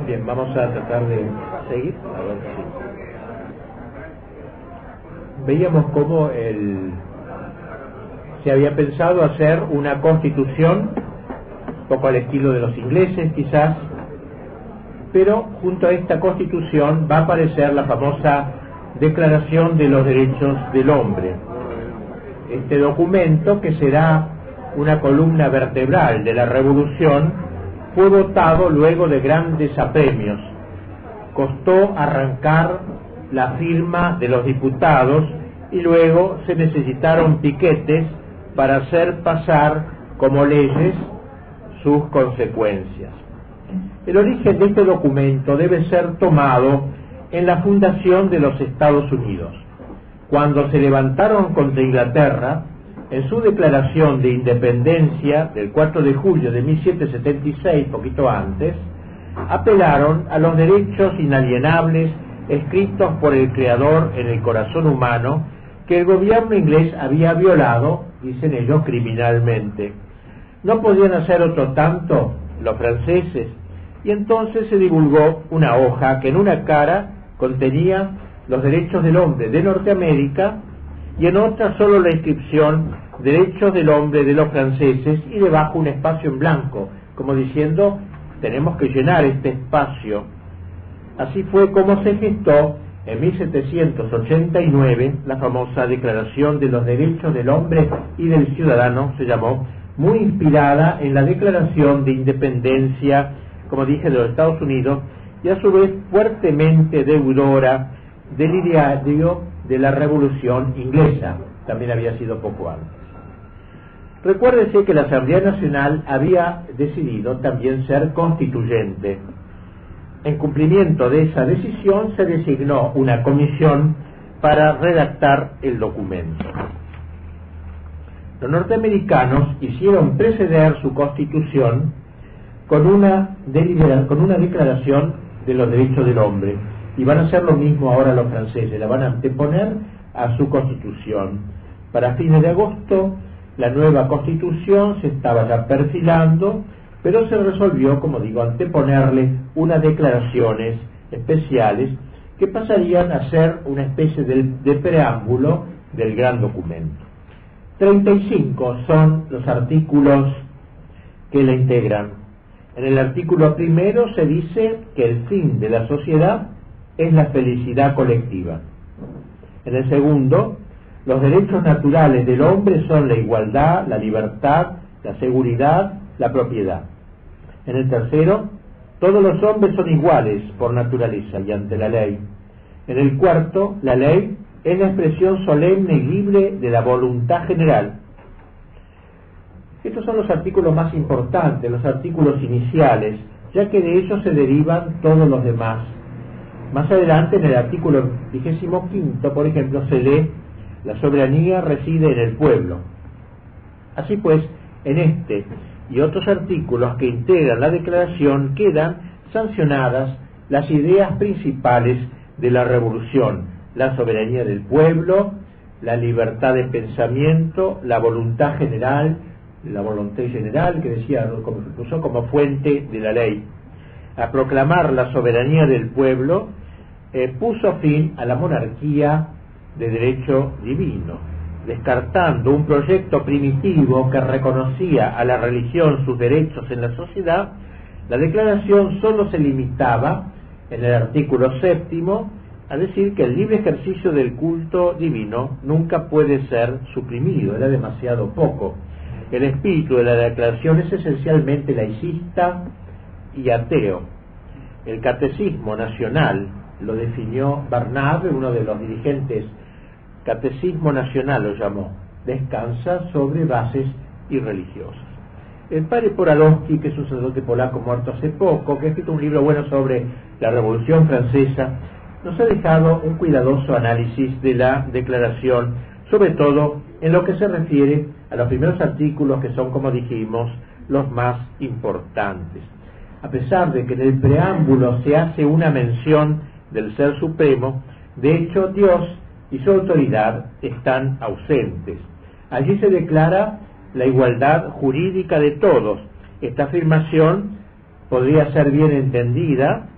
Bien, vamos a tratar de seguir. A ver si... Veíamos cómo se había pensado hacer una constitución, un poco al estilo de los ingleses quizás, pero junto a esta constitución va a aparecer la famosa Declaración de los Derechos del Hombre. Este documento, que será una columna vertebral de la revolución, fue votado luego de grandes apremios. Costó arrancar la firma de los diputados y luego se necesitaron piquetes para hacer pasar como leyes sus consecuencias. El origen de este documento debe ser tomado en la fundación de los Estados Unidos. Cuando se levantaron contra Inglaterra, en su declaración de independencia del 4 de julio de 1776, poquito antes, apelaron a los derechos inalienables escritos por el Creador en el corazón humano, que el gobierno inglés había violado, dicen ellos, criminalmente. No podían hacer otro tanto los franceses, y entonces se divulgó una hoja que en una cara contenía los derechos del hombre de Norteamérica y en otra solo la inscripción derechos del hombre de los franceses y debajo un espacio en blanco, como diciendo tenemos que llenar este espacio. Así fue como se gestó en 1789 la famosa Declaración de los Derechos del Hombre y del Ciudadano, se llamó, muy inspirada en la Declaración de Independencia, como dije, de los Estados Unidos, y a su vez fuertemente deudora del ideario de la Revolución Inglesa. También había sido poco antes. Recuérdese que la Asamblea Nacional había decidido también ser constituyente. En cumplimiento de esa decisión se designó una comisión para redactar el documento. Los norteamericanos hicieron preceder su constitución con una declaración de los derechos del hombre, y van a hacer lo mismo ahora los franceses, la van a anteponer a su constitución. Para fines de agosto la nueva constitución se estaba ya perfilando, pero se resolvió, como digo, anteponerle unas declaraciones especiales que pasarían a ser una especie de preámbulo del gran documento. 35 son los artículos que la integran. En el artículo primero se dice que el fin de la sociedad es la felicidad colectiva. En el segundo, los derechos naturales del hombre son la igualdad, la libertad, la seguridad, la propiedad. En el tercero, todos los hombres son iguales por naturaleza y ante la ley. En el cuarto, la ley es la expresión solemne y libre de la voluntad general. Estos son los artículos más importantes, los artículos iniciales, ya que de ellos se derivan todos los demás. Más adelante, en el artículo 25, por ejemplo, se lee: la soberanía reside en el pueblo. Así pues, en este y otros artículos que integran la declaración quedan sancionadas las ideas principales de la revolución: la soberanía del pueblo, la libertad de pensamiento, la voluntad general, la voluntad general, que decía, como se puso como fuente de la ley. A proclamar la soberanía del pueblo, puso fin a la monarquía de derecho divino, descartando un proyecto primitivo que reconocía a la religión sus derechos en la sociedad. La declaración solo se limitaba, en el artículo 7, a decir que el libre ejercicio del culto divino nunca puede ser suprimido, era demasiado poco. El espíritu de la declaración es esencialmente laicista y ateo. El Catecismo Nacional lo definió Barnave, uno de los dirigentes. Catecismo Nacional lo llamó. Descansa sobre bases irreligiosas. El padre Poralowski, que es un sacerdote polaco muerto hace poco, que ha escrito un libro bueno sobre la Revolución Francesa, nos ha dejado un cuidadoso análisis de la declaración, sobre todo en lo que se refiere a los primeros artículos, que son, como dijimos, los más importantes. A pesar de que en el preámbulo se hace una mención del Ser Supremo, de hecho Dios y su autoridad están ausentes. Allí se declara la igualdad jurídica de todos. Esta afirmación podría ser bien entendida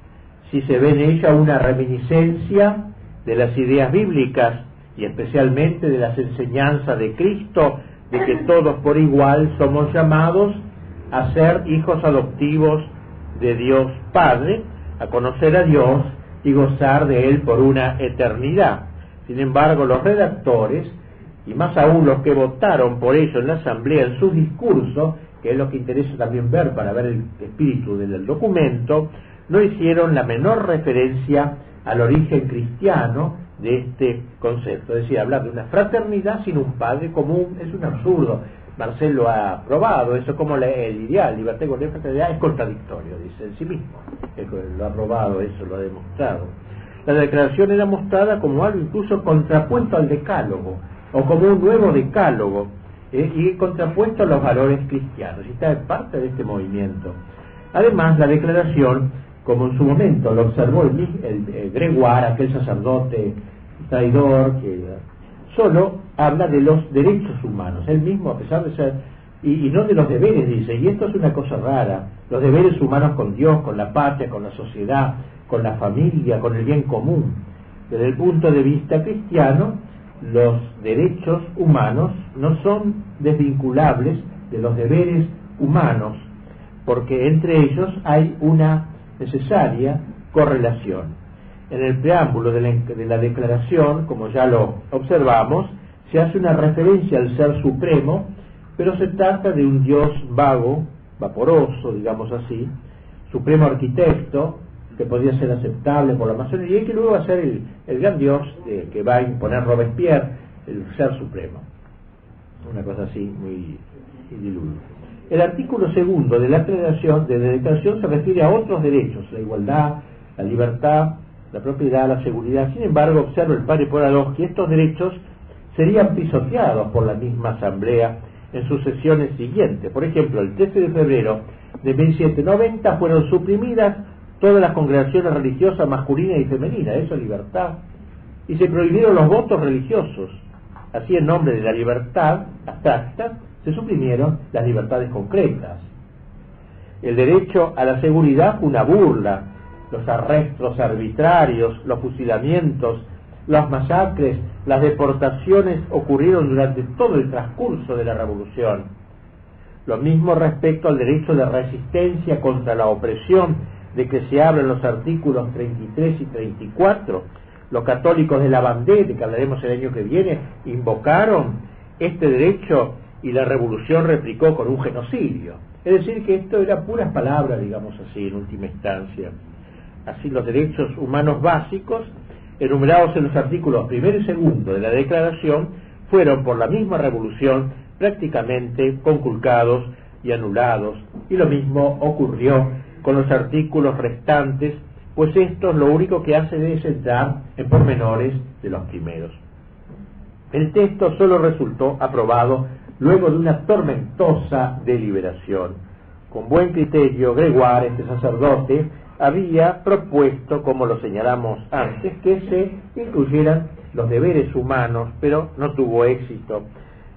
si se ve en ella una reminiscencia de las ideas bíblicas y especialmente de las enseñanzas de Cristo, de que todos por igual somos llamados a ser hijos adoptivos de Dios Padre, a conocer a Dios y gozar de Él por una eternidad. Sin embargo, los redactores, y más aún los que votaron por ello en la Asamblea en sus discursos, que es lo que interesa también ver para ver el espíritu del documento, no hicieron la menor referencia al origen cristiano de este concepto. Es decir, hablar de una fraternidad sin un padre común es un absurdo. Marcel lo ha probado, eso como el ideal, libertad, igualdad y fraternidad, es contradictorio, dice en sí mismo. Lo ha probado, eso lo ha demostrado. La declaración era mostrada como algo incluso contrapuesto al decálogo, o como un nuevo decálogo, y contrapuesto a los valores cristianos, y está parte de este movimiento. Además, la declaración, como en su momento lo observó el Gregoire, aquel sacerdote traidor, que solo habla de los derechos humanos, él mismo, a pesar de ser, y no de los deberes, dice, y esto es una cosa rara, los deberes humanos con Dios, con la patria, con la sociedad, con la familia, con el bien común. Desde el punto de vista cristiano, los derechos humanos no son desvinculables de los deberes humanos, porque entre ellos hay una necesaria correlación. En el preámbulo de la declaración, como ya lo observamos, se hace una referencia al Ser Supremo, pero se trata de un Dios vago, vaporoso, digamos así, supremo arquitecto, que podría ser aceptable por la masonería y que luego va a ser el gran Dios que va a imponer Robespierre, el Ser Supremo. Una cosa así muy diluida. El artículo segundo de la declaración se refiere a otros derechos, la igualdad, la libertad, la propiedad, la seguridad. Sin embargo, observa el padre Podalowski que estos derechos serían pisoteados por la misma Asamblea en sus sesiones siguientes. Por ejemplo, el 13 de febrero de 1790 fueron suprimidas todas las congregaciones religiosas masculinas y femeninas, eso es libertad, y se prohibieron los votos religiosos. Así, en nombre de la libertad abstracta, se suprimieron las libertades concretas. El derecho a la seguridad fue una burla. Los arrestos arbitrarios, los fusilamientos, las masacres, las deportaciones ocurrieron durante todo el transcurso de la Revolución. Lo mismo respecto al derecho de resistencia contra la opresión de que se habla en los artículos 33 y 34. Los católicos de la Vendée, de que hablaremos el año que viene, invocaron este derecho y la Revolución replicó con un genocidio. Es decir, que esto era puras palabras, digamos así, en última instancia. Así, los derechos humanos básicos, enumerados en los artículos 1 y 2 de la Declaración, fueron por la misma Revolución prácticamente conculcados y anulados, y lo mismo ocurrió con los artículos restantes, pues estos lo único que hacen es entrar en pormenores de los primeros. El texto solo resultó aprobado luego de una tormentosa deliberación. Con buen criterio, Gregoire, este sacerdote, había propuesto, como lo señalamos antes, que se incluyeran los deberes humanos, pero no tuvo éxito.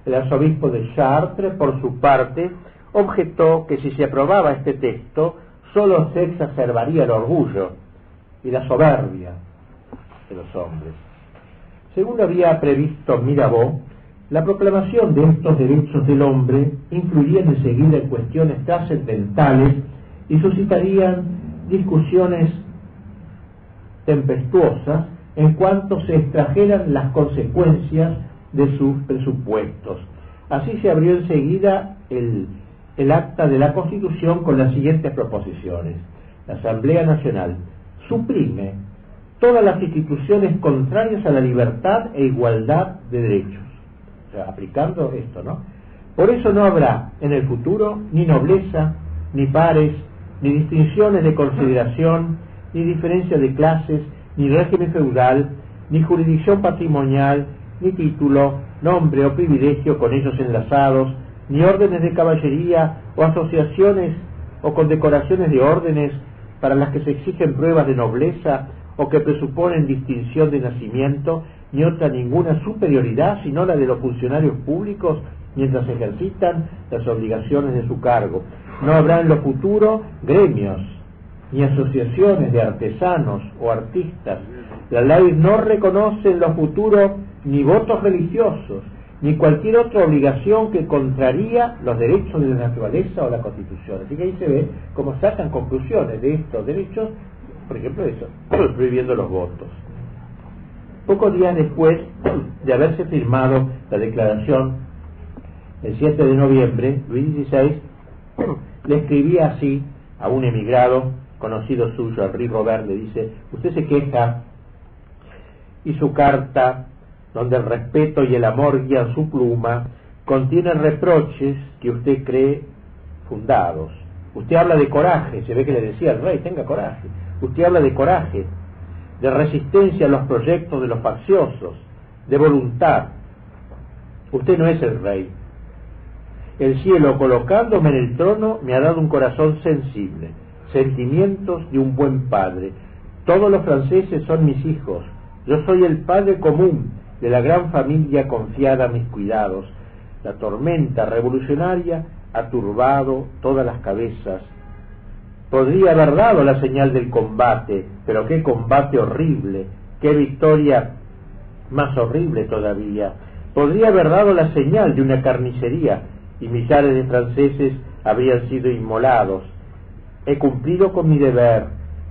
El arzobispo de Chartres, por su parte, objetó que si se aprobaba este texto, solo se exacerbaría el orgullo y la soberbia de los hombres. Según había previsto Mirabeau, la proclamación de estos derechos del hombre influiría enseguida en cuestiones trascendentales y suscitarían discusiones tempestuosas en cuanto se extrajeran las consecuencias de sus presupuestos. Así se abrió enseguida el acta de la Constitución con las siguientes proposiciones. La Asamblea Nacional suprime todas las instituciones contrarias a la libertad e igualdad de derechos. O sea, aplicando esto, ¿no? Por eso no habrá en el futuro ni nobleza, ni pares, ni distinciones de consideración, ni diferencia de clases, ni régimen feudal, ni jurisdicción patrimonial, ni título, nombre o privilegio con ellos enlazados, ni órdenes de caballería o asociaciones o condecoraciones de órdenes para las que se exigen pruebas de nobleza o que presuponen distinción de nacimiento, ni otra ninguna superioridad sino la de los funcionarios públicos mientras ejercitan las obligaciones de su cargo. No habrá en lo futuro gremios, ni asociaciones de artesanos o artistas. La ley no reconoce en lo futuro ni votos religiosos, ni cualquier otra obligación que contraría los derechos de la naturaleza o la Constitución. Así que ahí se ve cómo sacan conclusiones de estos derechos, por ejemplo eso, prohibiendo los votos. Pocos días después de haberse firmado la declaración, el 7 de noviembre, Luis XVI le escribía así a un emigrado conocido suyo, Henri Robert, le dice: usted se queja, y su carta, donde el respeto y el amor guían su pluma, contiene reproches que usted cree fundados. Usted habla de coraje, se ve que le decía al rey: tenga coraje. Usted habla de coraje, de resistencia a los proyectos de los facciosos, de voluntad. Usted no es el rey. El cielo, colocándome en el trono, me ha dado un corazón sensible, sentimientos de un buen padre. Todos los franceses son mis hijos. Yo soy el padre común de la gran familia confiada a mis cuidados. La tormenta revolucionaria ha turbado todas las cabezas. Podría haber dado la señal del combate, pero qué combate horrible, qué victoria más horrible todavía. Podría haber dado la señal de una carnicería, y millares de franceses habrían sido inmolados. He cumplido con mi deber,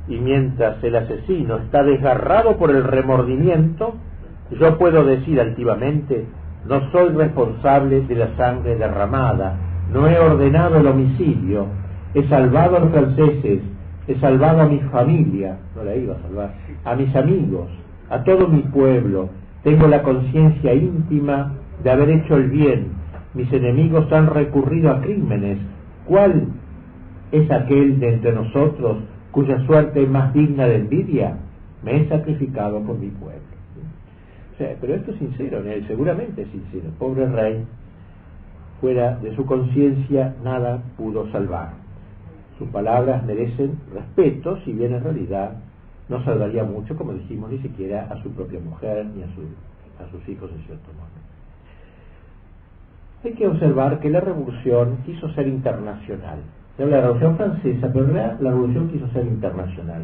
y mientras el asesino está desgarrado por el remordimiento, yo puedo decir altivamente: no soy responsable de la sangre derramada, no he ordenado el homicidio, he salvado a los franceses, he salvado a mi familia, no la iba a salvar, a mis amigos, a todo mi pueblo. Tengo la conciencia íntima de haber hecho el bien. Mis enemigos han recurrido a crímenes. ¿Cuál es aquel de entre nosotros cuya suerte es más digna de envidia? Me he sacrificado por mi pueblo. O sea, pero esto es sincero, seguramente es sincero. Pobre rey, fuera de su conciencia nada pudo salvar. Sus palabras merecen respeto, si bien en realidad no salvaría mucho, como dijimos, ni siquiera a su propia mujer ni a sus hijos en cierto modo. Hay que observar que la revolución quiso ser internacional. Se habla de la revolución francesa, pero la revolución quiso ser internacional.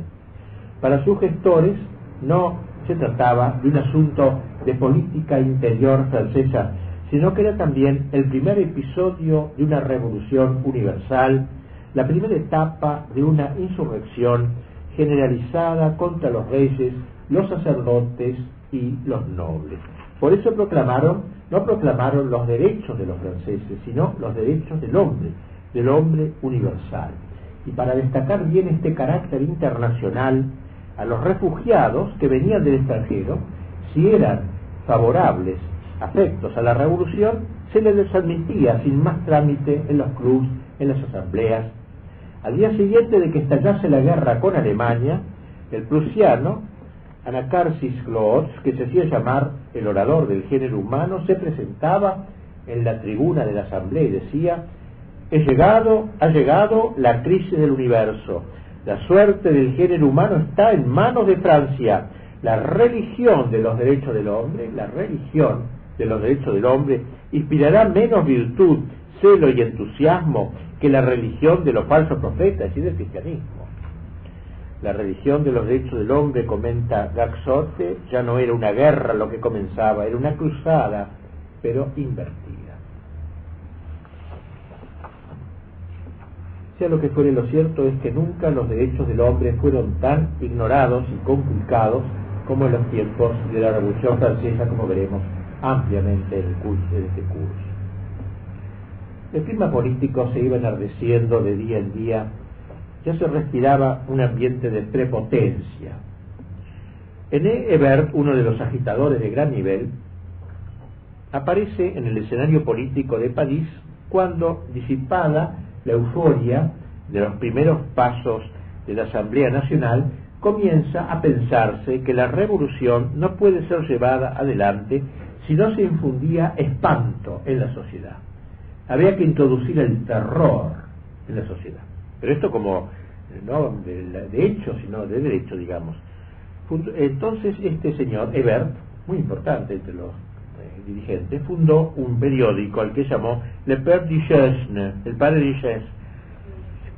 Para sus gestores no se trataba de un asunto de política interior francesa, sino que era también el primer episodio de una revolución universal, la primera etapa de una insurrección generalizada contra los reyes, los sacerdotes y los nobles. Por eso no proclamaron los derechos de los franceses, sino los derechos del hombre universal. Y para destacar bien este carácter internacional, a los refugiados que venían del extranjero, si eran favorables, afectos a la revolución, se les admitía sin más trámite en los clubs, en las asambleas. Al día siguiente de que estallase la guerra con Alemania, el prusiano Anacharsis Clootz, que se hacía llamar el orador del género humano, se presentaba en la tribuna de la asamblea y decía: ha llegado la crisis del universo. La suerte del género humano está en manos de Francia. La religión de los derechos del hombre, inspirará menos virtud, celo y entusiasmo que la religión de los falsos profetas, es decir, del cristianismo. La religión de los derechos del hombre, comenta Gaxote, ya no era una guerra lo que comenzaba, era una cruzada, pero invertida. Sea lo que fuere, lo cierto es que nunca los derechos del hombre fueron tan ignorados y conculcados como en los tiempos de la Revolución Francesa, como veremos ampliamente en el curso de este curso. El clima político se iba enardeciendo de día en día. Ya se respiraba un ambiente de prepotencia. René Hébert, uno de los agitadores de gran nivel, aparece en el escenario político de París cuando, disipada la euforia de los primeros pasos de la Asamblea Nacional, comienza a pensarse que la revolución no puede ser llevada adelante si no se infundía espanto en la sociedad. Había que introducir el terror en la sociedad. Pero esto como, no de hecho, sino de derecho, digamos. Entonces este señor, Hébert, muy importante entre los dirigentes, fundó un periódico al que llamó Le Père Duchesne, el padre Duchesne,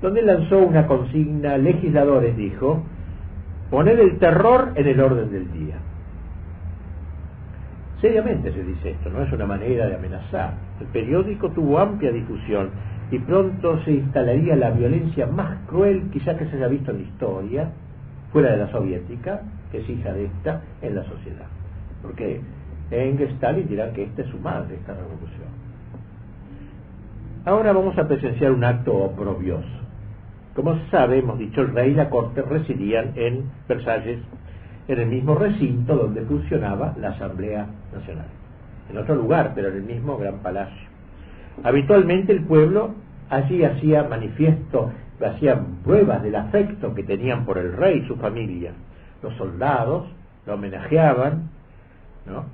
donde lanzó una consigna: legisladores, dijo, poner el terror en el orden del día. Seriamente se dice esto, no es una manera de amenazar. El periódico tuvo amplia difusión y pronto se instalaría la violencia más cruel quizá que se haya visto en la historia, fuera de la soviética, que es hija de esta, en la sociedad. Porque Engels, Stalin dirán que esta es su madre, esta revolución. Ahora vamos a presenciar un acto oprobioso. Como se sabe, hemos dicho, el rey y la corte residían en Versalles, en el mismo recinto donde funcionaba la Asamblea Nacional. En otro lugar, pero en el mismo gran palacio. Habitualmente el pueblo allí hacía manifiesto, hacían pruebas del afecto que tenían por el rey y su familia. Los soldados lo homenajeaban, ¿no?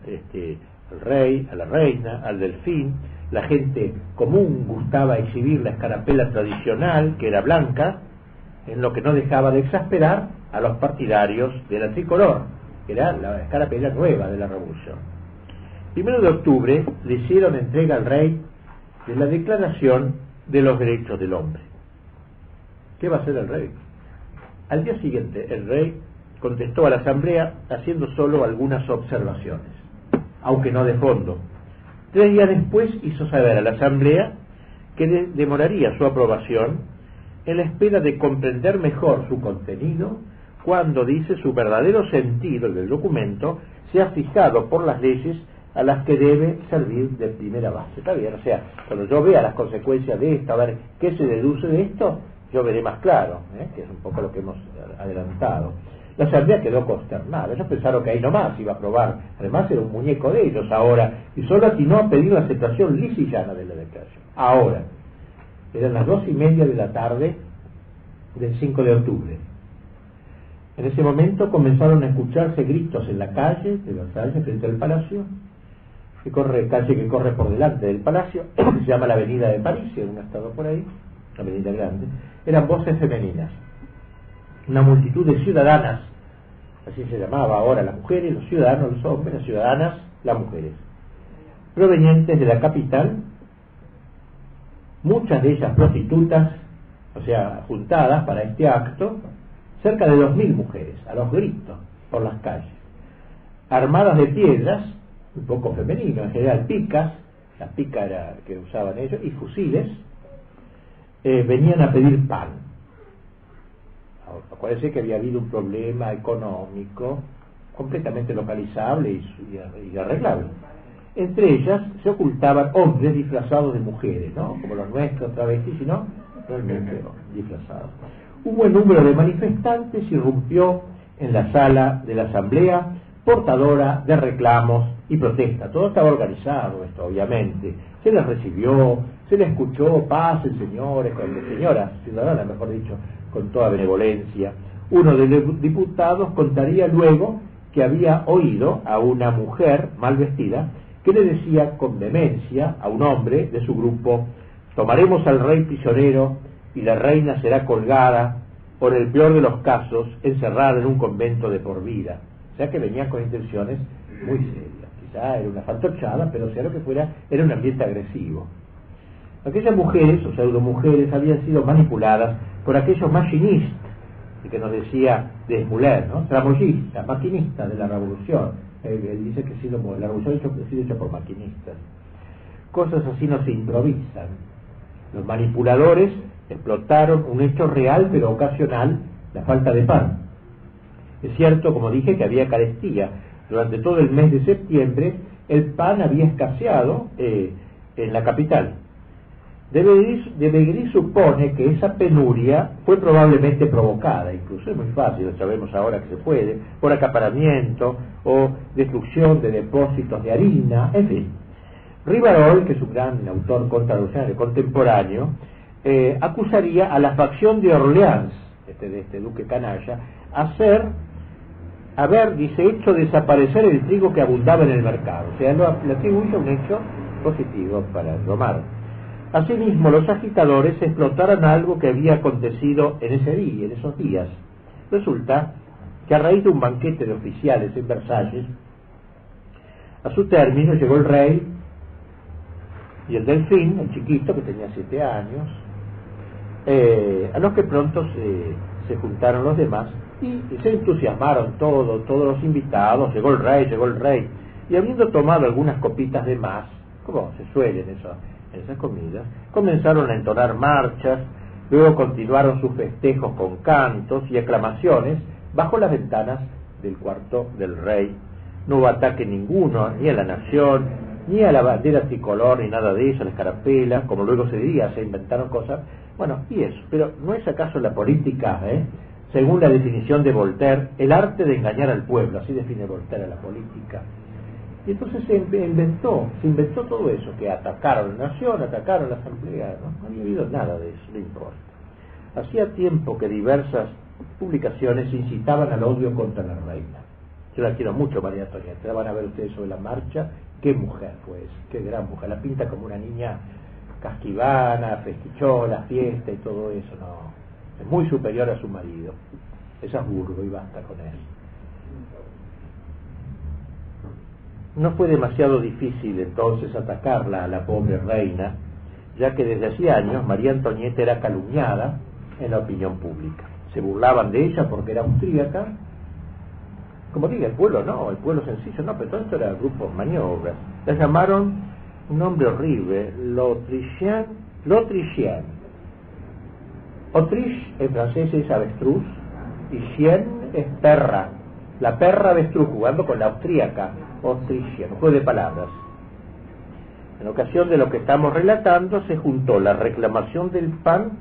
Al rey, a la reina, al delfín. La gente común gustaba exhibir la escarapela tradicional, que era blanca, en lo que no dejaba de exasperar a los partidarios de la tricolor, que era la escarapela nueva de la revolución. 1 de octubre le hicieron entrega al rey de la Declaración de los Derechos del Hombre. ¿Qué va a hacer el rey? Al día siguiente, el rey contestó a la asamblea haciendo solo algunas observaciones, aunque no de fondo. 3 días después hizo saber a la asamblea que demoraría su aprobación en la espera de comprender mejor su contenido cuando, dice, su verdadero sentido del documento sea fijado por las leyes a las que debe servir de primera base. Está bien, o sea, cuando yo vea las consecuencias de esto, a ver qué se deduce de esto, yo veré más claro, que es un poco lo que hemos adelantado. La asamblea quedó consternada. Ellos pensaron que ahí nomás iba a aprobar. Además era un muñeco de ellos ahora, y solo atinó a pedir la aceptación lisa y llana de la declaración. Ahora, eran las 2:30 de la tarde del 5 de octubre. En ese momento comenzaron a escucharse gritos en la calle de Versalles, frente al palacio, calle que corre por delante del palacio, se llama la Avenida de París, si alguno ha estado por ahí, la avenida grande. Eran voces femeninas. Una multitud de ciudadanas, así se llamaba ahora las mujeres, los ciudadanos, los hombres, las ciudadanas, las mujeres, provenientes de la capital, muchas de ellas prostitutas, o sea, juntadas para este acto, cerca de 2.000 mujeres, a los gritos, por las calles, armadas de piedras, un poco femenino, en general picas, la pica era que usaban ellos, y fusiles, venían a pedir pan. Acuérdense que había habido un problema económico completamente localizable y arreglable. Entre ellas se ocultaban hombres disfrazados de mujeres, ¿no? Como los nuestros travestis, sino realmente disfrazados. Un buen número de manifestantes irrumpió en la sala de la asamblea, portadora de reclamos y protesta. Todo estaba organizado, esto obviamente. Se les recibió, se les escuchó: pasen señores, señoras, ciudadanas mejor dicho, con toda benevolencia. Uno de los diputados contaría luego que había oído a una mujer mal vestida que le decía con vehemencia a un hombre de su grupo: tomaremos al rey prisionero y la reina será colgada, por el peor de los casos, encerrada en un convento de por vida. O sea que venían con intenciones muy serias. Quizá era una fantochada, pero sea lo que fuera, era un ambiente agresivo. Aquellas mujeres, o pseudomujeres, habían sido manipuladas por aquellos machinistas, que nos decía Desmoulins, ¿no? Tramoyistas, maquinistas de la revolución. Él dice que la revolución ha sido hecha por maquinistas. Cosas así no se improvisan. Los manipuladores explotaron un hecho real pero ocasional, la falta de pan. Es cierto, como dije, que había carestía. Durante todo el mes de septiembre el pan había escaseado en la capital. De Beguerí supone que esa penuria fue probablemente provocada, incluso es muy fácil, lo sabemos ahora que se puede, por acaparamiento o destrucción de depósitos de harina, en fin. Rivarol, que es un gran autor contrarrevolucionario contemporáneo, acusaría a la facción de Orleans, de este duque canalla, haber, dice, hecho desaparecer el trigo que abundaba en el mercado. O sea, le atribuye un hecho positivo para Romar. Asimismo, los agitadores explotaron algo que había acontecido en ese día, en esos días. Resulta que a raíz de un banquete de oficiales en Versalles, a su término llegó el rey y el delfín, el chiquito que tenía 7 años, a los que pronto se juntaron los demás y se entusiasmaron todos los invitados. Llegó el rey, y habiendo tomado algunas copitas de más, como se suele en esas comidas, comenzaron a entonar marchas. Luego continuaron sus festejos con cantos y aclamaciones bajo las ventanas del cuarto del rey. No hubo ataque ninguno, ni a la nación, ni a la bandera tricolor, ni nada de eso, la escarapela, como luego se diría, se inventaron cosas. Bueno, y eso, pero ¿no es acaso la política, según la definición de Voltaire, el arte de engañar al pueblo? Así define Voltaire a la política. Y entonces se inventó todo eso, que atacaron la nación, atacaron la asamblea, no había habido nada de eso, no importa. Hacía tiempo que diversas publicaciones incitaban al odio contra la reina. Yo la quiero mucho, María Antonieta, la van a ver ustedes sobre la marcha. Qué mujer fue esa, qué gran mujer, la pinta como una niña casquivana, festichola, fiesta y todo eso, no, es muy superior a su marido. Es Habsburgo y basta con él. No fue demasiado difícil entonces atacarla a la pobre reina, ya que desde hacía años María Antonieta era calumniada en la opinión pública. Se burlaban de ella porque era austríaca. Como diga, el pueblo no, el pueblo sencillo no, pero todo esto era grupos, maniobras. La llamaron un nombre horrible, l'Autrichien. Autriche en francés es avestruz y chien es perra. La perra avestruz, jugando con la austríaca, Autrichien, juego de palabras. En ocasión de lo que estamos relatando se juntó la reclamación del pan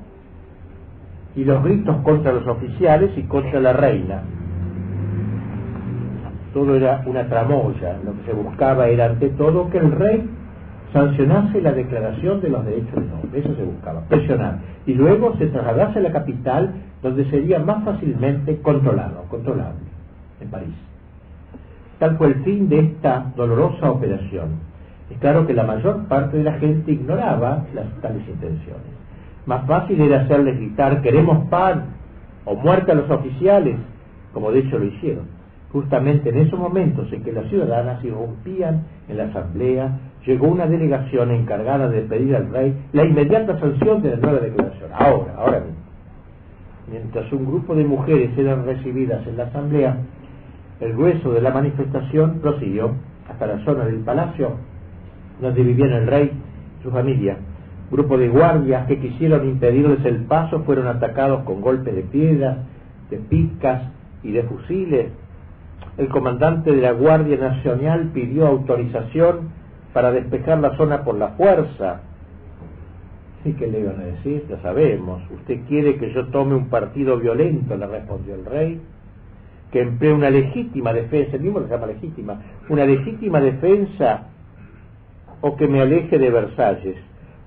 y los gritos contra los oficiales y contra la reina. Todo era una tramoya. Lo que se buscaba era ante todo que el rey sancionase la declaración de los derechos del hombre. Eso se buscaba, presionar, y luego se trasladase a la capital, donde sería más fácilmente controlable, en París. Tal fue el fin de esta dolorosa operación. Es claro que la mayor parte de la gente ignoraba tales intenciones. Más fácil era hacerles gritar queremos pan o muerte a los oficiales, como de hecho lo hicieron. Justamente en esos momentos en que las ciudadanas irrumpían en la asamblea, llegó una delegación encargada de pedir al rey la inmediata sanción de la nueva declaración. Ahora mismo. Mientras un grupo de mujeres eran recibidas en la asamblea, el grueso de la manifestación prosiguió hasta la zona del palacio donde vivían el rey y su familia. Grupo de guardias que quisieron impedirles el paso fueron atacados con golpes de piedras, de picas y de fusiles. El comandante de la Guardia Nacional pidió autorización para despejar la zona por la fuerza. ¿Y qué le iban a decir? Ya sabemos. ¿Usted quiere que yo tome un partido violento?, le respondió el rey. Que emplee una legítima defensa, el mismo lo llama legítima, una legítima defensa, o que me aleje de Versalles.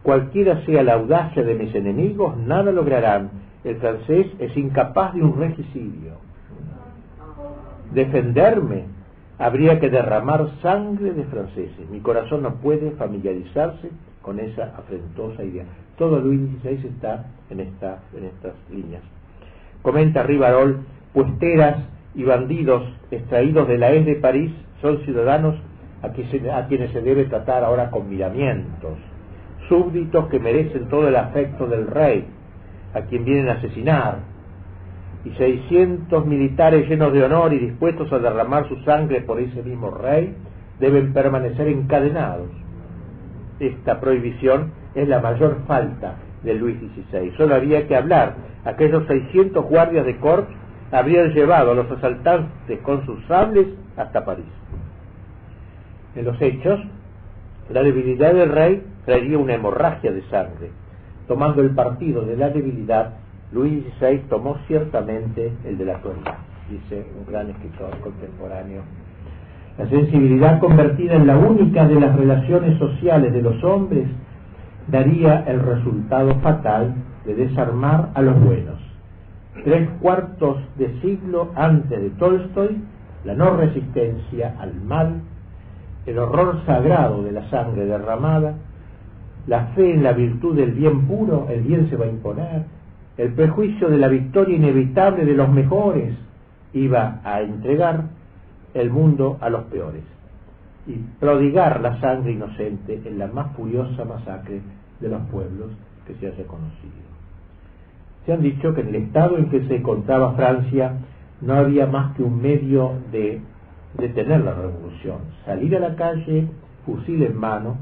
Cualquiera sea la audacia de mis enemigos, nada lograrán. El francés es incapaz de un regicidio. Defenderme, habría que derramar sangre de franceses. Mi corazón no puede familiarizarse con esa afrentosa idea. Todo Luis XVI está en estas líneas. Comenta Rivarol, puesteras y bandidos extraídos de la de París son ciudadanos a quienes se debe tratar ahora con miramientos, súbditos que merecen todo el afecto del rey, a quien vienen a asesinar, y 600 militares llenos de honor y dispuestos a derramar su sangre por ese mismo rey deben permanecer encadenados. Esta prohibición es la mayor falta de Luis XVI. Solo había que hablar. Aquellos 600 guardias de corps habrían llevado a los asaltantes con sus sables hasta París. En los hechos, la debilidad del rey traería una hemorragia de sangre. Tomando el partido de la debilidad, Luis XVI tomó ciertamente el de la crueldad, dice un gran escritor contemporáneo. La sensibilidad convertida en la única de las relaciones sociales de los hombres daría el resultado fatal de desarmar a los buenos. 3/4 de siglo antes de Tolstoy, la no resistencia al mal, el horror sagrado de la sangre derramada, la fe en la virtud del bien puro, el bien se va a imponer, el prejuicio de la victoria inevitable de los mejores iba a entregar el mundo a los peores y prodigar la sangre inocente en la más furiosa masacre de los pueblos que se haya conocido. Se han dicho que en el estado en que se encontraba Francia no había más que un medio de detener la revolución: salir a la calle, fusil en mano.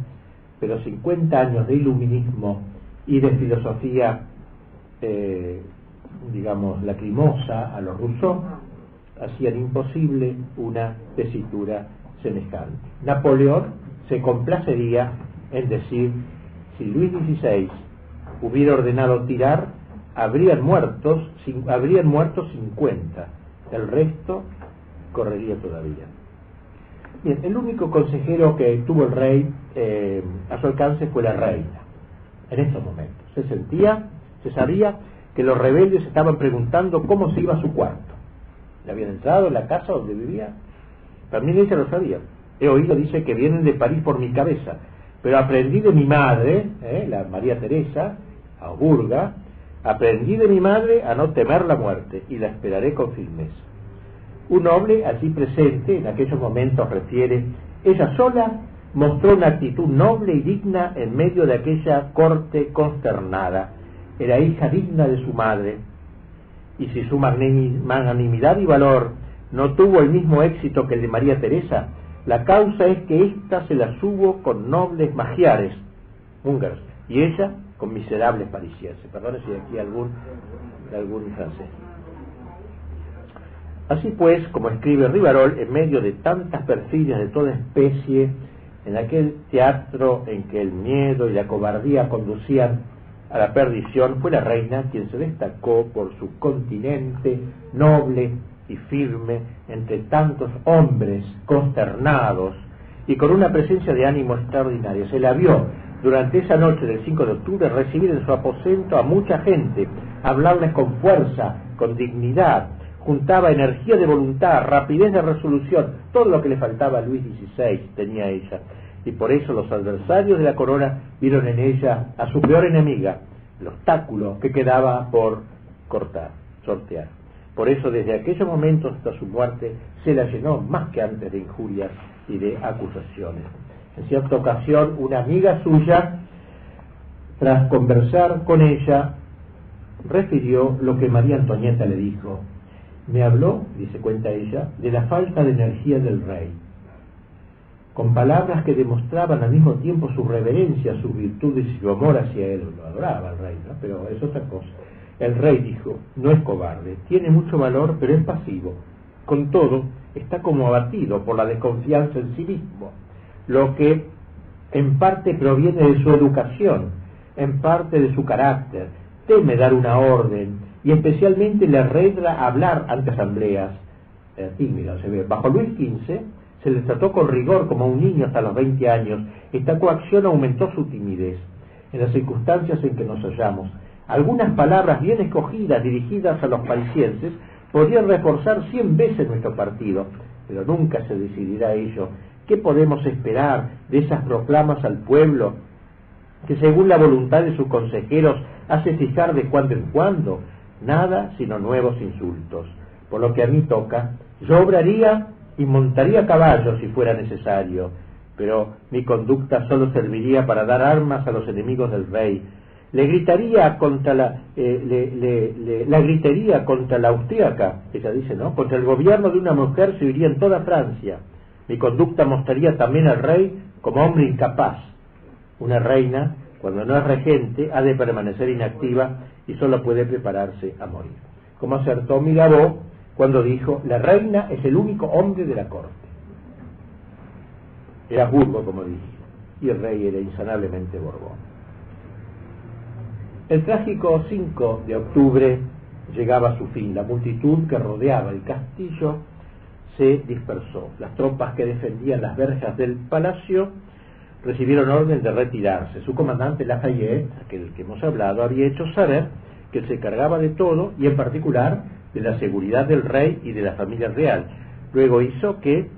Pero 50 años de iluminismo y de filosofía, digamos, lacrimosa a los Rousseau, hacían imposible una tesitura semejante. Napoleón se complacería en decir: si Luis XVI hubiera ordenado tirar, habrían muerto 50, el resto correría todavía. Bien, el único consejero que tuvo el rey a su alcance fue la reina. En estos momentos se sabía que los rebeldes estaban preguntando cómo se iba a su cuarto. ¿Le habían entrado en la casa donde vivía? También ella lo sabía. He oído, dice, que vienen de París por mi cabeza, pero aprendí de mi madre, la María Teresa, Auburga, aprendí de mi madre a no temer la muerte y la esperaré con firmeza. Un noble allí presente, en aquellos momentos, refiere, ella sola mostró una actitud noble y digna en medio de aquella corte consternada. Era hija digna de su madre, y si su magnanimidad y valor no tuvo el mismo éxito que el de María Teresa, la causa es que ésta se las hubo con nobles magiares húngaros, y ella con miserables parisienses. Perdón si aquí algún francés. Así pues, como escribe Rivarol, en medio de tantas perfidias de toda especie, en aquel teatro en que el miedo y la cobardía conducían a la perdición, fue la reina quien se destacó por su continente noble y firme entre tantos hombres consternados y con una presencia de ánimo extraordinaria. Se la vio durante esa noche del 5 de octubre recibir en su aposento a mucha gente, hablarles con fuerza, con dignidad. Juntaba energía de voluntad, rapidez de resolución, todo lo que le faltaba a Luis XVI tenía ella, y por eso los adversarios de la corona vieron en ella a su peor enemiga, el obstáculo que quedaba por sortear. Por eso desde aquellos momentos hasta su muerte se la llenó más que antes de injurias y de acusaciones. En cierta ocasión una amiga suya, tras conversar con ella, refirió lo que María Antonieta le dijo. Me habló, dice, cuenta ella, de la falta de energía del rey, con palabras que demostraban al mismo tiempo su reverencia, sus virtudes y su amor hacia él. Lo adoraba el rey, ¿no? Pero es otra cosa. El rey dijo, no es cobarde, tiene mucho valor, pero es pasivo. Con todo, está como abatido por la desconfianza en sí mismo, lo que en parte proviene de su educación, en parte de su carácter. Teme dar una orden, y especialmente le arregla hablar ante asambleas tímidas. Bajo Luis XV se le trató con rigor como a un niño hasta los 20 años. Esta coacción aumentó su timidez. En las circunstancias en que nos hallamos, algunas palabras bien escogidas dirigidas a los parisienses podrían reforzar 100 veces nuestro partido, pero nunca se decidirá ello. ¿Qué podemos esperar de esas proclamas al pueblo que según la voluntad de sus consejeros hace fijar de cuando en cuando? Nada sino nuevos insultos. Por lo que a mí toca, yo obraría y montaría a caballo si fuera necesario, pero mi conducta solo serviría para dar armas a los enemigos del rey. La gritería contra la austríaca, ella dice, ¿no? Contra el gobierno de una mujer se oiría en toda Francia. Mi conducta mostraría también al rey como hombre incapaz. Una reina, cuando no es regente, ha de permanecer inactiva y solo puede prepararse a morir. Como acertó Mirabeau cuando dijo, la reina es el único hombre de la corte. Era Burgo, como dije, y el rey era insanablemente Borbón. El trágico 5 de octubre llegaba a su fin. La multitud que rodeaba el castillo se dispersó. Las tropas que defendían las verjas del palacio recibieron orden de retirarse. Su comandante Lafayette, aquel que hemos hablado, había hecho saber que se cargaba de todo y en particular de la seguridad del rey y de la familia real. Luego hizo que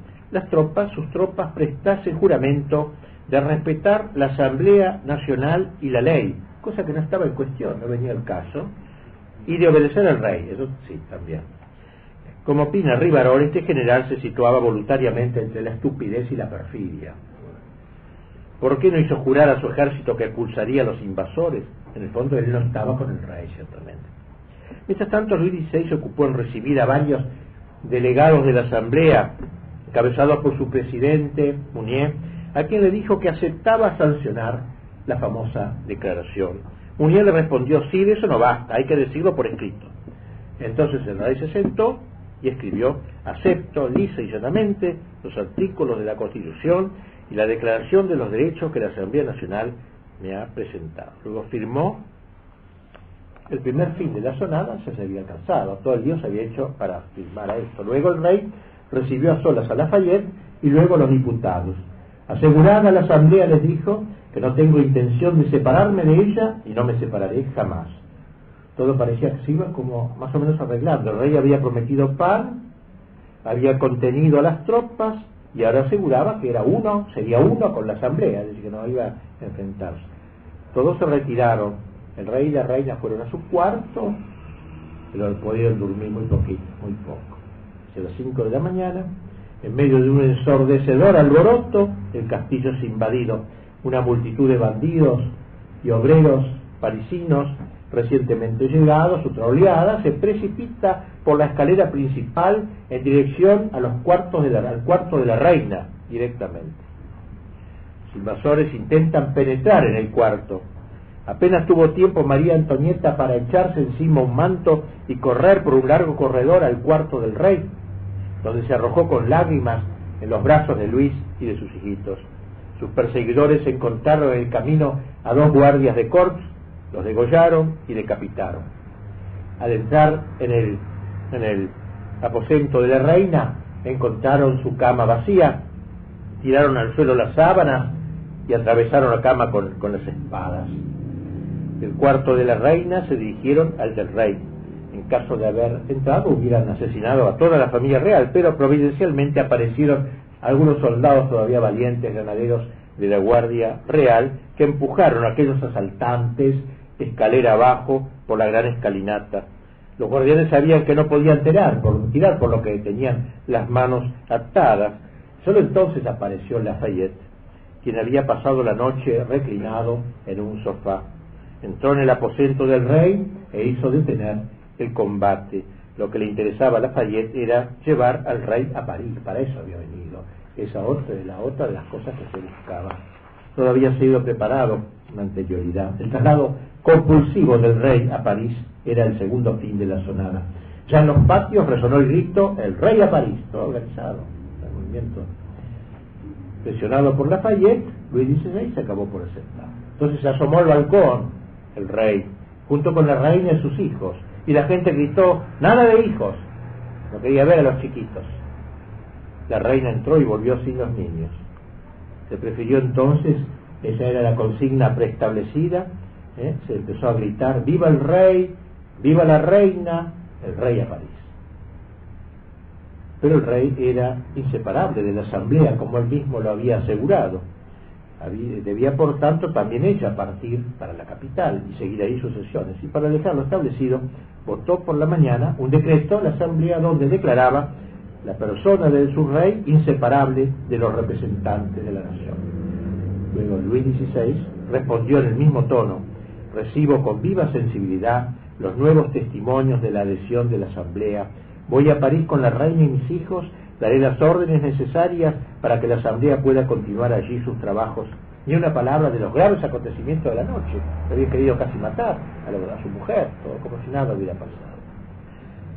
sus tropas prestasen juramento de respetar la Asamblea Nacional y la ley, cosa que no estaba en cuestión, no venía el caso, y de obedecer al rey, eso sí, también. Como opina Rivarol, este general se situaba voluntariamente entre la estupidez y la perfidia. ¿Por qué no hizo jurar a su ejército que expulsaría a los invasores? En el fondo él no estaba con el rey, ciertamente. Mientras tanto, Luis XVI se ocupó en recibir a varios delegados de la Asamblea, encabezados por su presidente, Mounier, a quien le dijo que aceptaba sancionar la famosa declaración. Mounier le respondió: sí, de eso no basta, hay que decirlo por escrito. Entonces el rey se sentó y escribió: acepto lisa y llanamente los artículos de la Constitución y la Declaración de los Derechos que la Asamblea Nacional me ha presentado. Luego firmó. El primer fin de la sonada ya se había alcanzado, todo el lío se había hecho para firmar a esto. Luego el rey recibió a solas a Lafayette y luego a los diputados. Asegurada la Asamblea les dijo que no tengo intención de separarme de ella y no me separaré jamás. Todo parecía que se iba como más o menos arreglando. El rey había prometido pan, había contenido a las tropas y ahora aseguraba que sería uno con la Asamblea, es decir, que no iba a enfrentarse. Todos se retiraron. El rey y la reina fueron a su cuarto, pero pudieron dormir muy poquito, muy poco. Hacia las 5 de la mañana, en medio de un ensordecedor alboroto, el castillo es invadido. Una multitud de bandidos y obreros parisinos recientemente llegados, otra oleada, se precipita por la escalera principal en dirección a al cuarto de la reina directamente. Los invasores intentan penetrar en el cuarto. Apenas tuvo tiempo María Antonieta para echarse encima un manto y correr por un largo corredor al cuarto del rey, donde se arrojó con lágrimas en los brazos de Luis y de sus hijitos. Sus perseguidores encontraron en el camino a 2 guardias de corps, los degollaron y decapitaron. Al entrar en el aposento de la reina, encontraron su cama vacía, tiraron al suelo las sábanas y atravesaron la cama con las espadas. Del cuarto de la reina se dirigieron al del rey. En caso de haber entrado, hubieran asesinado a toda la familia real, pero providencialmente aparecieron algunos soldados todavía valientes, granaderos de la Guardia Real, que empujaron a aquellos asaltantes escalera abajo por la gran escalinata. Los guardianes sabían que no podían tirar, por lo que tenían las manos atadas. Solo entonces apareció Lafayette, quien había pasado la noche reclinado en un sofá. Entró en el aposento del rey e hizo detener el combate. Lo que le interesaba a Lafayette era llevar al rey a París, para eso había venido. Esa otra de las cosas que se buscaba. Todo había sido preparado con anterioridad. El traslado compulsivo del rey a París era el segundo fin de la sonada. Ya en los patios resonó el grito: el rey a París, todo organizado, el movimiento. Presionado por Lafayette, Luis XVI se acabó por aceptar. Entonces se asomó al balcón el rey, junto con la reina y sus hijos, y la gente gritó: nada de hijos. No quería ver a los chiquitos. La reina entró y volvió sin los niños. Se prefirió entonces, esa era la consigna preestablecida, se empezó a gritar: viva el rey, viva la reina, el rey a París. Pero el rey era inseparable de la Asamblea, como él mismo lo había asegurado. Debía, por tanto, también ella partir para la capital y seguir ahí sus sesiones. Y para dejarlo establecido, votó por la mañana un decreto en la Asamblea donde declaraba la persona de su rey inseparable de los representantes de la nación. Luego Luis XVI respondió en el mismo tono: recibo con viva sensibilidad los nuevos testimonios de la adhesión de la Asamblea. Voy a París con la reina y mis hijos. Daré las órdenes necesarias para que la Asamblea pueda continuar allí sus trabajos. Ni una palabra de los graves acontecimientos de la noche. Había querido casi matar a su mujer, todo como si nada hubiera pasado.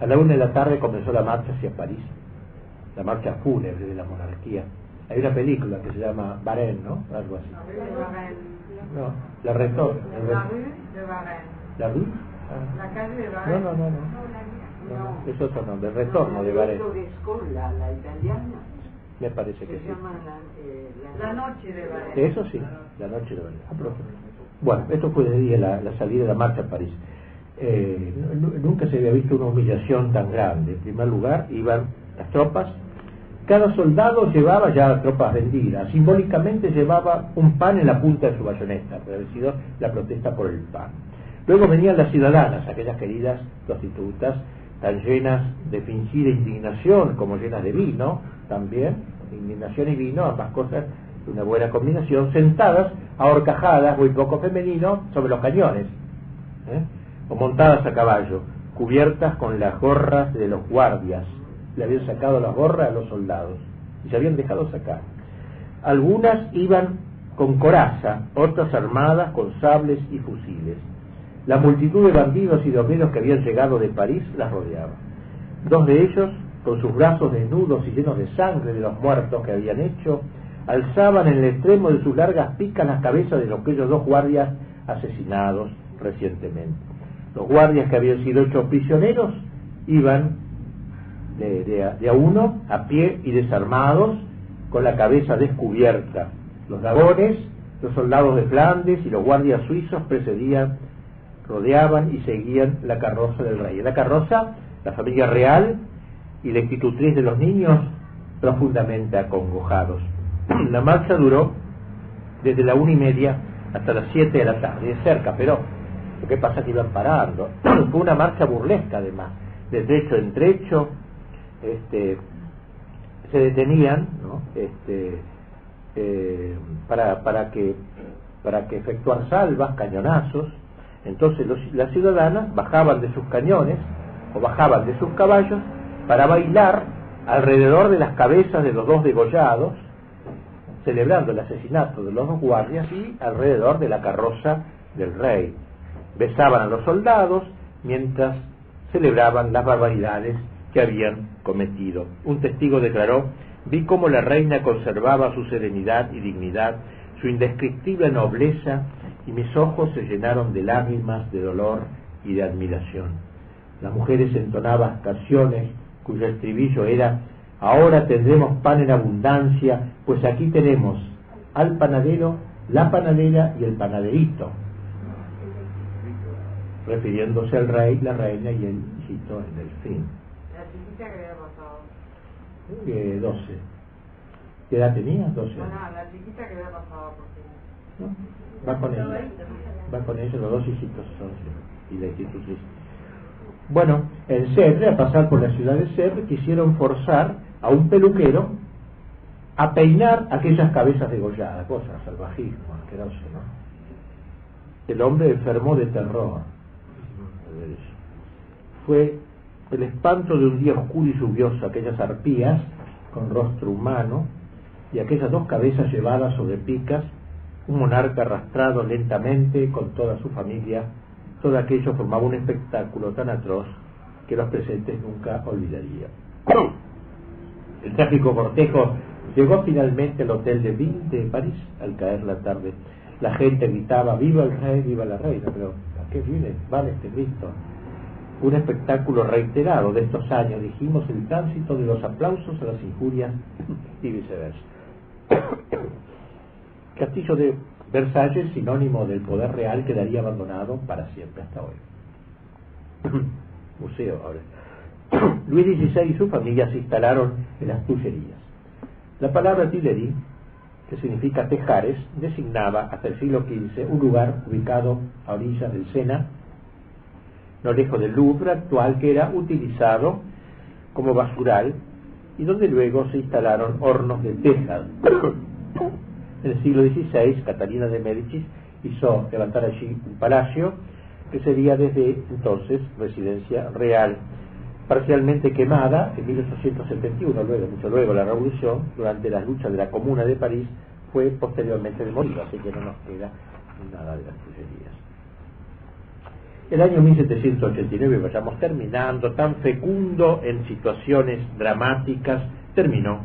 A la 1 de la tarde comenzó la marcha hacia París, la marcha fúnebre de la monarquía. Hay una película que se llama Varenne, ¿no? Algo así. No, la retorno. La rue de Varenne. ¿La rue? La calle de Varenne. No, es otro nombre, el retorno de Varenne. La italiana. Me parece que sí. Se llama la noche de Varenne. Eso sí, la noche de Varenne. Bueno, esto fue de día la salida de la marcha a París. Nunca se había visto una humillación tan grande. En primer lugar, iban las tropas. Cada soldado llevaba ya tropas vendidas. Simbólicamente llevaba un pan en la punta de su bayoneta, por haber sido la protesta por el pan. Luego venían las ciudadanas, aquellas queridas prostitutas, tan llenas de fingida indignación como llenas de vino, también, indignación y vino, ambas cosas, una buena combinación, sentadas, ahorcajadas, muy poco femenino, sobre los cañones, o montadas a caballo, cubiertas con las gorras de los guardias. Le habían sacado las gorras a los soldados y se habían dejado sacar. Algunas iban con coraza, otras armadas con sables y fusiles. La multitud de bandidos y de obreros que habían llegado de París las rodeaba. Dos de ellos, con sus brazos desnudos y llenos de sangre de los muertos que habían hecho, alzaban en el extremo de sus largas picas las cabezas de aquellos dos guardias asesinados recientemente. Los guardias que habían sido hechos prisioneros iban de a uno, a pie y desarmados, con la cabeza descubierta. Los dragones, los soldados de Flandes y los guardias suizos precedían, rodeaban y seguían la carroza del rey. En la carroza, la familia real y la institutriz de los niños profundamente acongojados. La marcha duró desde la 1:30 hasta las 7 de la tarde, de cerca, pero lo que pasa es que iban parando. Fue una marcha burlesca, además, de trecho en trecho. Se detenían, ¿no? para que efectuar salvas, cañonazos. Entonces las ciudadanas bajaban de sus cañones o bajaban de sus caballos para bailar alrededor de las cabezas de los dos degollados, celebrando el asesinato de los dos guardias, y alrededor de la carroza del rey. Besaban a los soldados mientras celebraban las barbaridades que habían cometido. Un testigo declaró: vi cómo la reina conservaba su serenidad y dignidad, su indescriptible nobleza, y mis ojos se llenaron de lágrimas de dolor y de admiración. Las mujeres entonaban canciones cuyo estribillo era: ahora tendremos pan en abundancia, pues aquí tenemos al panadero, la panadera y el panaderito, refiriéndose al rey, la reina y el hijito, el delfín. La chiquita que había pasado. 12. ¿Qué edad tenía? 12 años. No, la chiquita que había pasado por fin. ¿No? Va con ella. Va con ella, los dos hijitos son, y la institutriz. Bueno, en Sèvres, al pasar por la ciudad de Sèvres, quisieron forzar a un peluquero a peinar aquellas cabezas degolladas, cosa, salvajismo, asqueroso, ¿no? El hombre enfermó de terror. Fue el espanto de un día oscuro y lluvioso, aquellas arpías con rostro humano y aquellas dos cabezas llevadas sobre picas, un monarca arrastrado lentamente con toda su familia. Todo aquello formaba un espectáculo tan atroz que los presentes nunca olvidarían. El trágico cortejo llegó finalmente al Hotel de Ville de París al caer la tarde. La gente gritaba: viva el rey, viva la reina. Pero ¿a qué viene? Vale este grito. Un espectáculo reiterado de estos años, dijimos, el tránsito de los aplausos a las injurias y viceversa. Castillo de Versalles, sinónimo del poder real, quedaría abandonado para siempre hasta hoy. Museo ahora. Luis XVI y su familia se instalaron en las Tullerías. La palabra Tuileries, que significa tejares, designaba hasta el siglo XV un lugar ubicado a orillas del Sena, no lejos del Louvre actual, que era utilizado como basural y donde luego se instalaron hornos de tejas. En el siglo XVI, Catalina de Médicis hizo levantar allí un palacio que sería desde entonces residencia real, parcialmente quemada en 1871, mucho luego la Revolución, durante las luchas de la Comuna de París, fue posteriormente demolida, así que no nos queda nada de las Tullerías. El año 1789, vayamos terminando, tan fecundo en situaciones dramáticas, terminó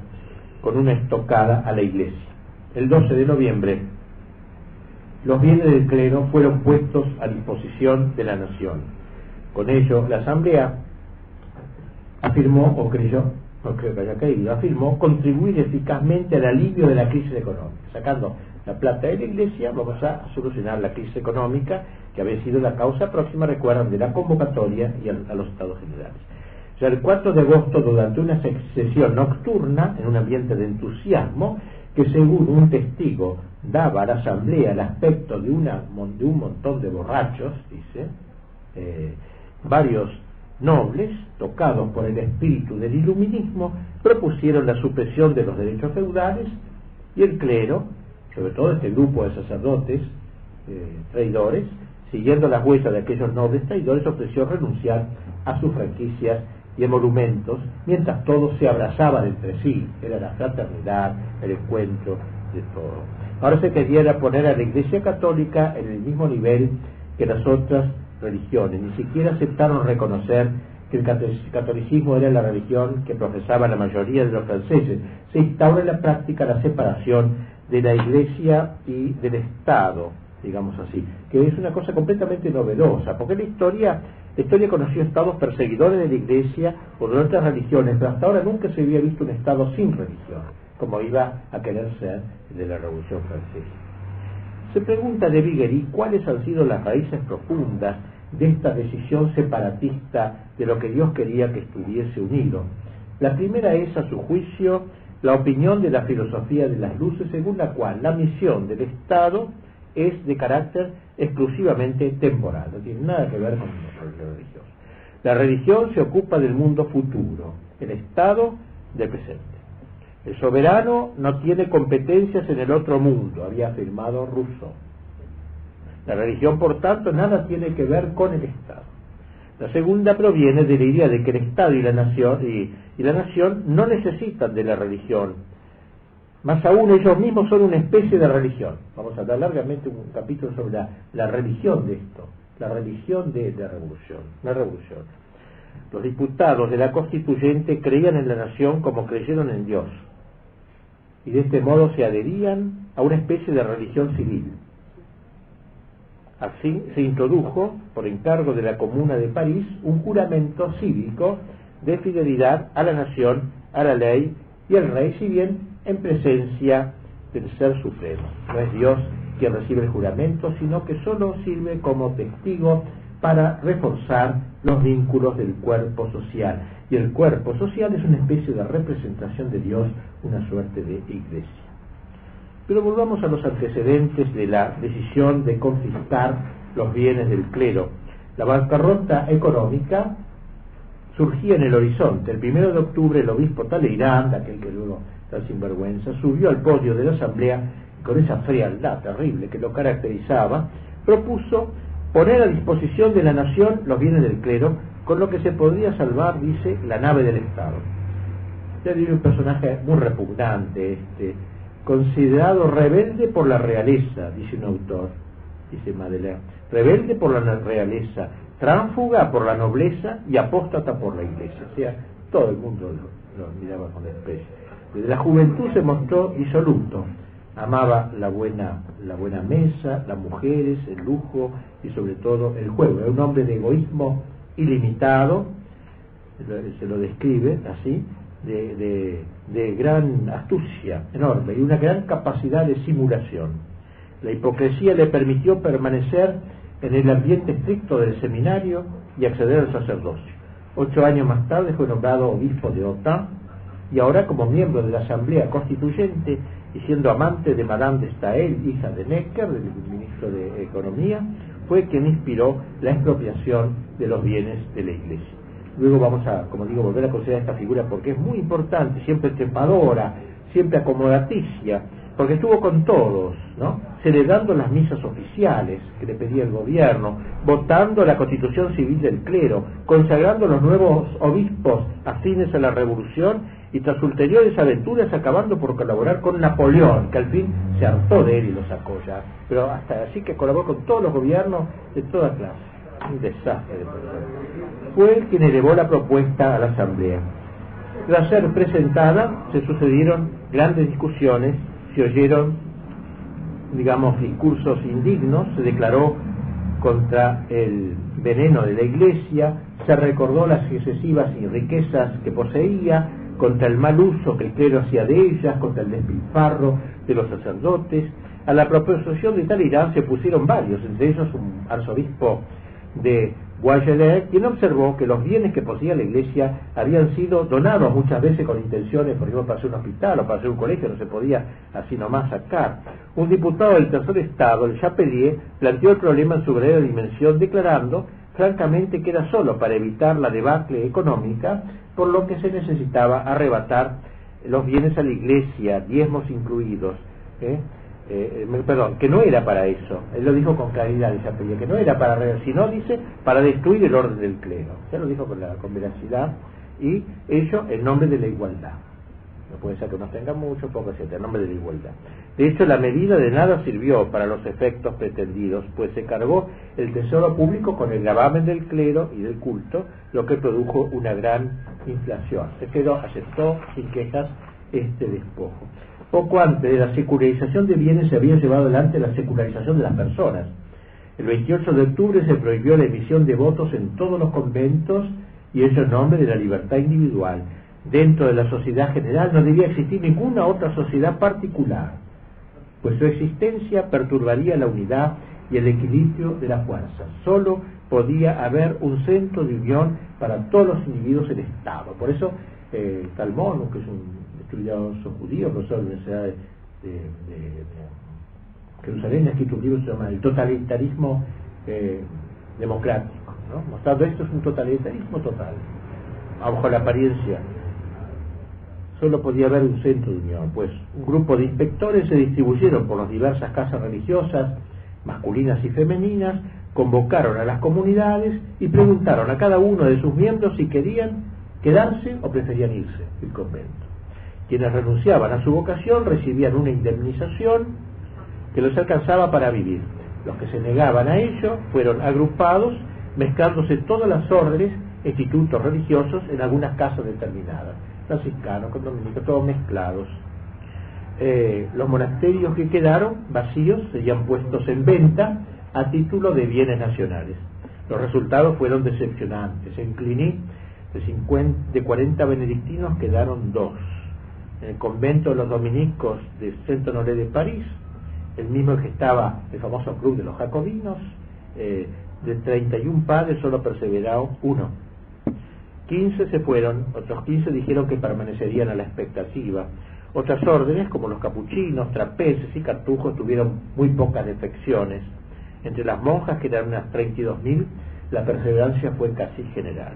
con una estocada a la iglesia. El 12 de noviembre, los bienes del clero fueron puestos a disposición de la nación. Con ello, la Asamblea afirmó, o creyó, no creo que haya caído, afirmó contribuir eficazmente al alivio de la crisis económica. Sacando la plata de la iglesia, vamos a solucionar la crisis económica que había sido la causa próxima, recuerdan, de la convocatoria y a los estados generales. Ya el 4 de agosto, durante una sesión nocturna, en un ambiente de entusiasmo, que según un testigo daba a la asamblea el aspecto de un montón de borrachos, dice, varios nobles, tocados por el espíritu del iluminismo, propusieron la supresión de los derechos feudales, y el clero, sobre todo este grupo de sacerdotes traidores, siguiendo las huellas de aquellos nobles traidores, ofreció renunciar a sus franquicias y emolumentos, mientras todos se abrazaban entre sí. Era la fraternidad, el encuentro de todo. Ahora se quería poner a la Iglesia Católica en el mismo nivel que las otras religiones. Ni siquiera aceptaron reconocer que el catolicismo era la religión que profesaba la mayoría de los franceses. Se instaura en la práctica la separación de la Iglesia y del Estado, digamos así, que es una cosa completamente novedosa, porque la historia conoció estados perseguidores de la Iglesia o de otras religiones, pero hasta ahora nunca se había visto un Estado sin religión, como iba a querer ser el de la Revolución Francesa. Se pregunta de Viguerie cuáles han sido las raíces profundas de esta decisión separatista de lo que Dios quería que estuviese unido. La primera es, a su juicio, la opinión de la filosofía de las luces, según la cual la misión del Estado es de carácter exclusivamente temporal, no tiene nada que ver con la religión. La religión se ocupa del mundo futuro, el Estado del presente. El soberano no tiene competencias en el otro mundo, había afirmado Rousseau. La religión, por tanto, nada tiene que ver con el Estado. La segunda proviene de la idea de que el Estado y la nación no necesitan de la religión. Más aún, ellos mismos son una especie de religión. Vamos a hablar largamente un capítulo sobre la religión de esto, la religión de la revolución, la revolución. Los diputados de la Constituyente creían en la nación como creyeron en Dios, y de este modo se adherían a una especie de religión civil. Así se introdujo, por encargo de la Comuna de París, un juramento cívico de fidelidad a la nación, a la ley y al rey, si bien en presencia del Ser Supremo. No es Dios quien recibe el juramento, sino que solo sirve como testigo para reforzar los vínculos del cuerpo social. Y el cuerpo social es una especie de representación de Dios, una suerte de iglesia. Pero volvamos a los antecedentes de la decisión de confiscar los bienes del clero. La bancarrota económica surgía en el horizonte. El 1 de octubre el obispo Talleyrand, aquel que luego está sinvergüenza, subió al podio de la asamblea y con esa frialdad terrible que lo caracterizaba, propuso poner a disposición de la nación los bienes del clero, con lo que se podría salvar, dice, la nave del Estado. Ya diría un personaje muy repugnante, considerado rebelde por la realeza, dice un autor, dice Madeleine, rebelde por la realeza, tránsfuga por la nobleza y apóstata por la iglesia. O sea, todo el mundo lo miraba con desprecio. Desde la juventud se mostró disoluto, amaba la buena mesa, las mujeres, el lujo y sobre todo el juego. Era un hombre de egoísmo ilimitado, se lo describe así, de gran astucia enorme y una gran capacidad de simulación. La hipocresía le permitió permanecer en el ambiente estricto del seminario y acceder al sacerdocio. 8 años más tarde fue nombrado obispo de Autun y ahora, como miembro de la Asamblea Constituyente y siendo amante de Madame de Staël, hija de Necker, del ministro de Economía, fue quien inspiró la expropiación de los bienes de la Iglesia. Luego vamos a, como digo, volver a considerar esta figura porque es muy importante, siempre trepadora, siempre acomodaticia, porque estuvo con todos, ¿no? Celebrando las misas oficiales que le pedía el gobierno, votando la Constitución Civil del clero, consagrando los nuevos obispos afines a la revolución y tras ulteriores aventuras acabando por colaborar con Napoleón, que al fin se hartó de él y lo sacó ya, pero hasta así que colaboró con todos los gobiernos de toda clase. Un desastre de persona. Fue él quien elevó la propuesta a la Asamblea. Tras ser presentada, se sucedieron grandes discusiones, se oyeron, digamos, discursos indignos, se declaró contra el veneno de la Iglesia, se recordó las excesivas riquezas que poseía, contra el mal uso que el clero hacía de ellas, contra el despilfarro de los sacerdotes. A la proposición de Talleyrand se pusieron varios, entre ellos un arzobispo de Guayaquil, quien observó que los bienes que poseía la Iglesia habían sido donados muchas veces con intenciones, por ejemplo, para hacer un hospital o para hacer un colegio, no se podía así nomás sacar. Un diputado del tercer estado, el Chapelier, planteó el problema en su verdadera dimensión, declarando francamente que era solo para evitar la debacle económica, por lo que se necesitaba arrebatar los bienes a la Iglesia, diezmos incluidos, perdón, que no era para eso. Él lo dijo con claridad, que no era para, sino dice, para destruir el orden del clero. Ya lo dijo con veracidad, y ello en nombre de la igualdad. No puede ser que nos tenga mucho, poco, etc., en nombre de la igualdad. De hecho, la medida de nada sirvió para los efectos pretendidos, pues se cargó el tesoro público con el gravamen del clero y del culto, lo que produjo una gran inflación. El clero aceptó sin quejas este despojo. Poco antes de la secularización de bienes se había llevado adelante la secularización de las personas. El 28 de octubre se prohibió la emisión de votos en todos los conventos, y ello en nombre de la libertad individual. Dentro de la sociedad general no debía existir ninguna otra sociedad particular, pues su existencia perturbaría la unidad y el equilibrio de las fuerzas. Solo podía haber un centro de unión para todos los individuos en Estado. Por eso Talmón, que es un estudioso judío, profesor de la Universidad de Jerusalén, ha escrito un libro que se llama El totalitarismo democrático, ¿no? Mostrando esto es un totalitarismo total, bajo la apariencia. Solo podía haber un centro de unión, pues un grupo de inspectores se distribuyeron por las diversas casas religiosas, masculinas y femeninas, convocaron a las comunidades y preguntaron a cada uno de sus miembros si querían quedarse o preferían irse del convento. Quienes renunciaban a su vocación recibían una indemnización que los alcanzaba para vivir. Los que se negaban a ello fueron agrupados, mezclándose todas las órdenes e institutos religiosos en algunas casas determinadas. Franciscanos, con dominicos, todos mezclados. Los monasterios que quedaron vacíos serían puestos en venta a título de bienes nacionales. Los resultados fueron decepcionantes. En Cluny, de 40 benedictinos quedaron 2. En el convento de los dominicos de Saint-Honoré de París, el mismo que estaba el famoso club de los jacobinos, de 31 padres solo perseveraron 1. 15 se fueron, otros 15 dijeron que permanecerían a la expectativa. Otras órdenes, como los capuchinos, trapeces y cartujos, tuvieron muy pocas defecciones. Entre las monjas, que eran unas 32.000, la perseverancia fue casi general.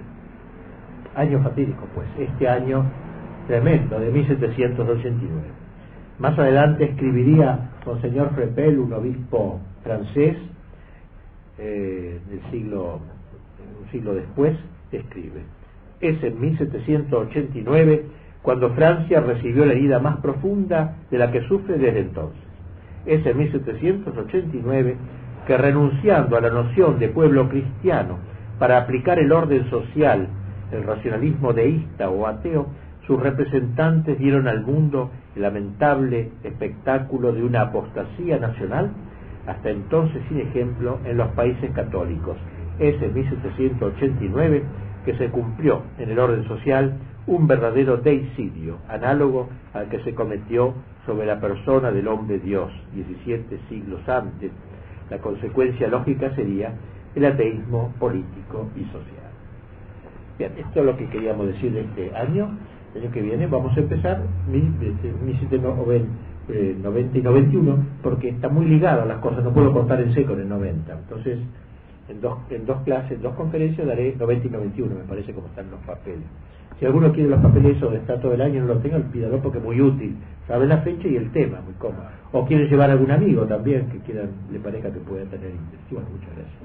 Año fatídico, pues, este año tremendo, de 1789. Más adelante escribiría Monseñor Frepel, un obispo francés, un siglo después, escribe: es en 1789 cuando Francia recibió la herida más profunda de la que sufre desde entonces. Es en 1789 que, renunciando a la noción de pueblo cristiano para aplicar el orden social, el racionalismo deísta o ateo, sus representantes dieron al mundo el lamentable espectáculo de una apostasía nacional hasta entonces sin ejemplo en los países católicos. Es en 1789 que se cumplió en el orden social un verdadero deicidio, análogo al que se cometió sobre la persona del hombre Dios 17 siglos antes. La consecuencia lógica sería el ateísmo político y social. Bien, esto es lo que queríamos decir de este año. El año que viene vamos a empezar 1790 y 91, porque está muy ligado a las cosas, no puedo contar en seco en el 90. Entonces, en dos clases, 2 conferencias daré 90 y 91, me parece, como están los papeles. Si alguno quiere los papeles donde está todo el año, no lo tenga, pídalo porque es muy útil. Sabe la fecha y el tema, muy cómodo. O quiere llevar a algún amigo también que quiera, le parezca que pueda tener interés. Bueno, muchas gracias.